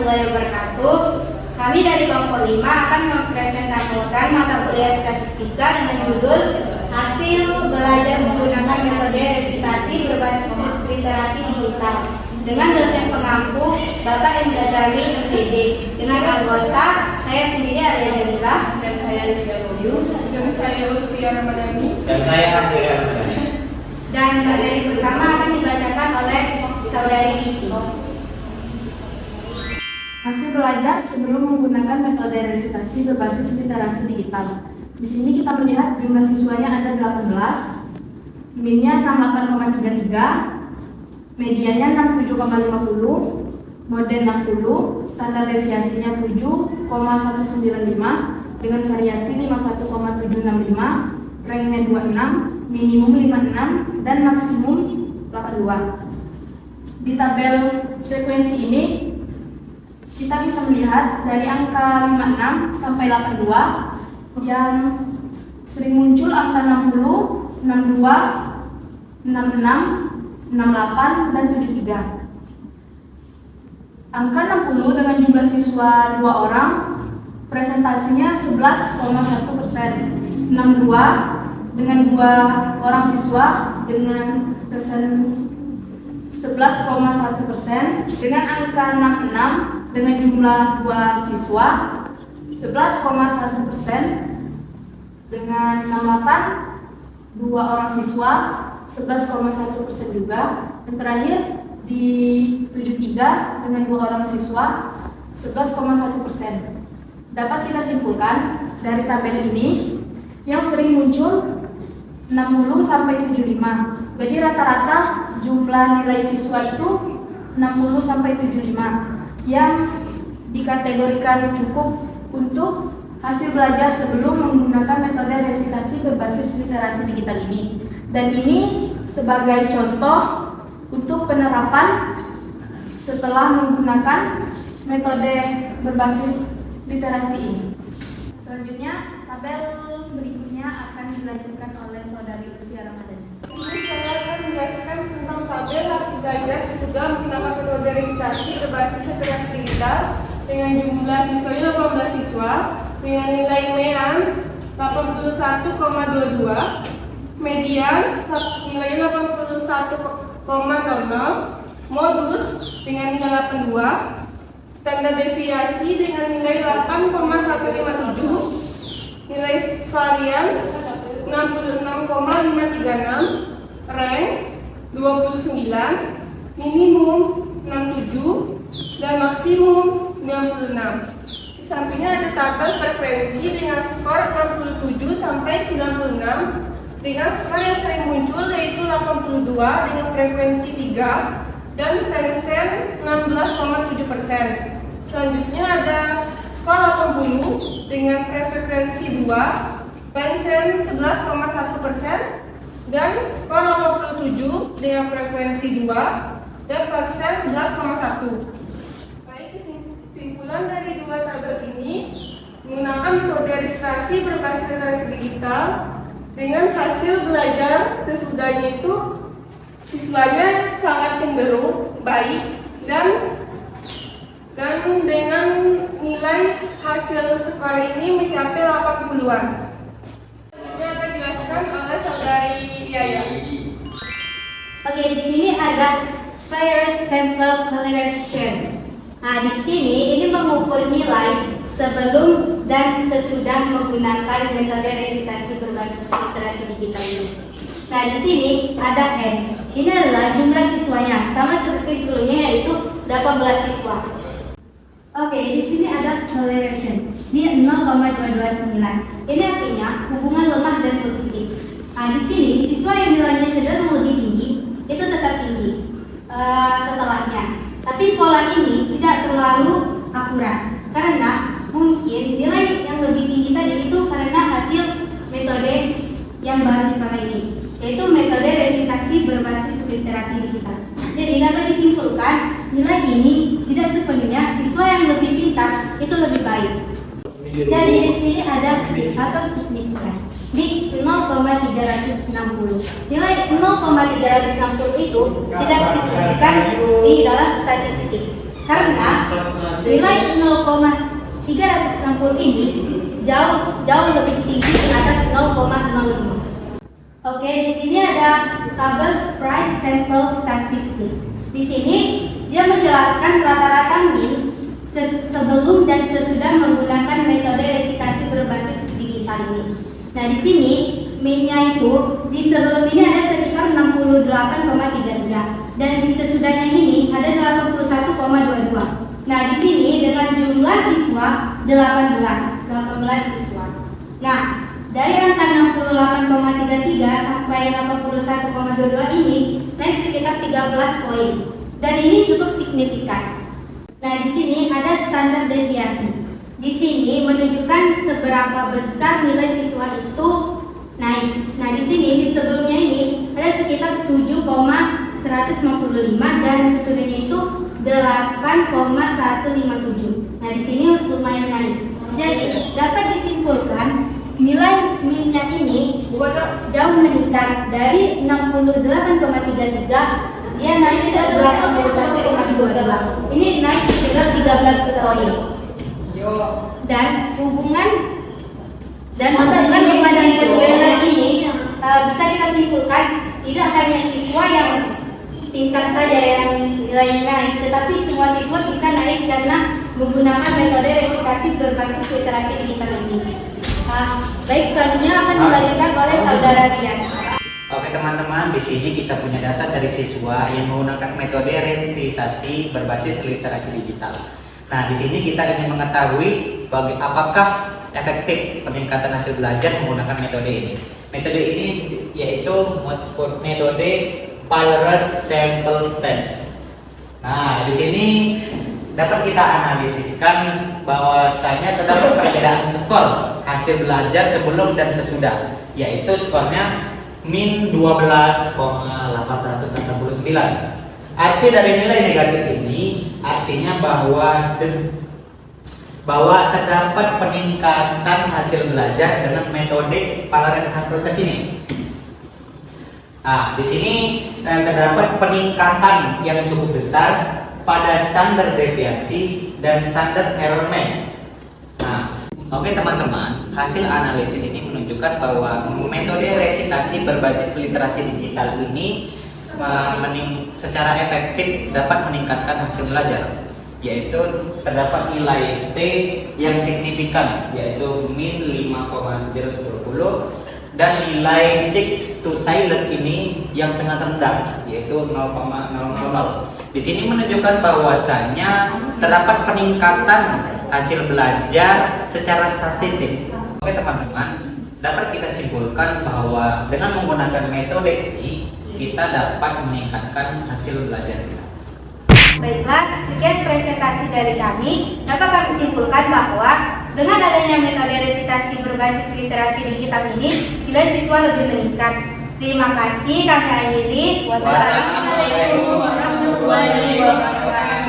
warahmatullahi wabarakatuh. Kami dari kelompok 5 akan mempresentasikan mata kuliah statistika dengan judul hasil belajar menggunakan metode resitasi berbasis literasi digital dengan dosen pengampu Bapak M. Ghazali MPD, dengan anggota saya sendiri Arya Jamila, dan saya Livia Boyu, dan saya Lutfia Ramadhani, dan saya Andrea Ramadhani. Dan materi pertama akan dibacakan oleh Saudari Vivi. Hasil belajar sebelum menggunakan metode resitasi berbasis literasi digital. Di sini kita melihat jumlah siswanya ada 18, minnya 68,33, medianya 67,50, mode 60, standar deviasinya 7,195 dengan variasi 51,765, ranknya 26, minimum 56 dan maksimum 82. Di tabel frekuensi ini kita bisa melihat dari angka 56 sampai 82 yang sering muncul angka 60, 62, 66, 68, dan 73. Angka 60 dengan jumlah siswa 2 orang, presentasinya 11,1%. 62 dengan 2 orang siswa dengan persen 11,1%. Dengan angka 66 dengan jumlah 2 siswa 11,1%. Dengan 68 2 orang siswa 11,1% juga. Dan terakhir di 73 dengan 2 orang siswa 11,1%. Dapat kita simpulkan dari tabel ini yang sering muncul 60 sampai 75. Jadi rata-rata jumlah nilai siswa itu 60 sampai 75 yang dikategorikan cukup untuk hasil belajar sebelum menggunakan metode resitasi berbasis literasi digital ini. Dan ini sebagai contoh untuk penerapan setelah menggunakan metode berbasis literasi ini. Selanjutnya, tabel berikutnya akan dilanjutkan oleh Saudari Lutfia Ramadhani. ini saya akan menjelaskan tentang tabel hasil belajar sudah menggunakan metode resitasi berbasis literasi digital dengan jumlah siswanya 18 siswa dengan nilai MEAN 81,22, median nilainya 81,00, modus dengan nilai 82, standar deviasi dengan nilai 8,157, nilai varians 66,536, rank 29, minimum 67, dan maksimum 96. Di sampingnya ada tabel frekuensi dengan skor 67 sampai 96, dengan skor yang sering muncul yaitu 82 dengan frekuensi 3 dan Fransen 16,7%. Selanjutnya ada skor 80 dengan frekuensi 2, Fransen 11,1%, dan skor 87 dengan frekuensi 2 dan Fransen 11,1%. Baik, kesimpulan dari dua tabel ini menggunakan metode resitasi berbasis literasi digital dengan hasil belajar sesudahnya itu siswanya sangat cenderung baik dan dengan nilai hasil skor ini mencapai 80-an. Ini akan dijelaskan oleh Saudari Yaya. Oke, di sini ada Variance Sample Correlation. Nah, di sini ini mengukur nilai sebelum dan sesudah menggunakan metode resitasi berbasis literasi digital ini. Nah, di sini ada N. Ini adalah jumlah siswanya, sama seperti sebelumnya yaitu 18 siswa. Oke, di sini ada correlation. Ini 0,229. Ini artinya hubungan lemah dan positif. Nah, di sini siswa yang nilainya cenderung lebih tinggi itu tetap tinggi setelahnya. Tapi pola ini tidak terlalu akurat karena mungkin nilai yang lebih tinggi tadi itu karena hasil metode yang baru dipakai ini, yaitu metode resitasi berbasis literasi digital. Jadi dapat disimpulkan nilai ini tidak sepenuhnya siswa yang lebih pintar itu lebih baik. Jadi di sini ada atau signifikan di 0,360. Nilai 0,360 itu tidak signifikan di dalam statistik. Karena nilai 0,360 ini jauh lebih tinggi di atas 0,05. Oke, di sini ada tabel prime sample statistik. Di sini dia menjelaskan rata-rata min sebelum dan sesudah menggunakan metode resitasi berbasis digital ini. Nah, di sini min-nya itu di sebelum ini ada sekitar 68,33 dan di sesudahnya ini ada 81,22. Nah, di sini dengan jumlah siswa 18 siswa. Nah, dari angka 68,33 sampai 81,22 ini naik sekitar 13 poin. Dan ini cukup signifikan. Nah, di sini ada standar deviasi. Di sini menunjukkan seberapa besar nilai siswa itu naik. Nah, di sini di sebelumnya ini ada sekitar 7,155 dan sesudahnya itu 8,157. Nah, di sini lumayan naik. Jadi, dapat disimpulkan nilai min-nya ini jauh meningkat dari 68,33 dia naik ke 81,28. Ini naik sekitar 13 poin. Dan hubungan kepada nilai ini bisa kita simpulkan tidak hanya siswa yang pintar saja yang nilainya naik, tetapi semua siswa bisa naik karena menggunakan metode resitasi berbasis literasi digital ini. Baik, selanjutnya akan dilanjutkan oleh saudara Rian. Oke teman-teman, di sini kita punya data dari siswa yang menggunakan metode rentisasi berbasis literasi digital. Nah, di sini kita ingin mengetahui apakah efektif peningkatan hasil belajar menggunakan metode ini. Metode ini yaitu metode Parent Sample Test. Nah, di sini dapat kita analisiskan bahwasanya terdapat perbedaan skor hasil belajar sebelum dan sesudah, yaitu skornya min 12,889. Arti dari nilai negatif ini artinya bahwa terdapat peningkatan hasil belajar dengan metode Parent Sample Test ini. Nah, di sini terdapat peningkatan yang cukup besar pada standar deviasi dan standar error mean. Nah, oke teman-teman, hasil analisis ini menunjukkan bahwa metode resitasi berbasis literasi digital ini secara efektif dapat meningkatkan hasil belajar, yaitu terdapat nilai T yang signifikan yaitu min 5,010 dan nilai sig to Thailand ini yang sangat rendah yaitu 0,000. Di sini menunjukkan bahwasannya terdapat peningkatan hasil belajar secara statistik. Oke teman-teman, dapat kita simpulkan bahwa dengan menggunakan metode ini kita dapat meningkatkan hasil belajar kita. Baiklah, sekian presentasi dari kami. Dapat kami simpulkan bahwa dengan adanya metode resitasi berbasis literasi digital ini, nilai siswa lebih meningkat. Terima kasih, kami akhiri. Wassalamualaikum warahmatullahi wabarakatuh.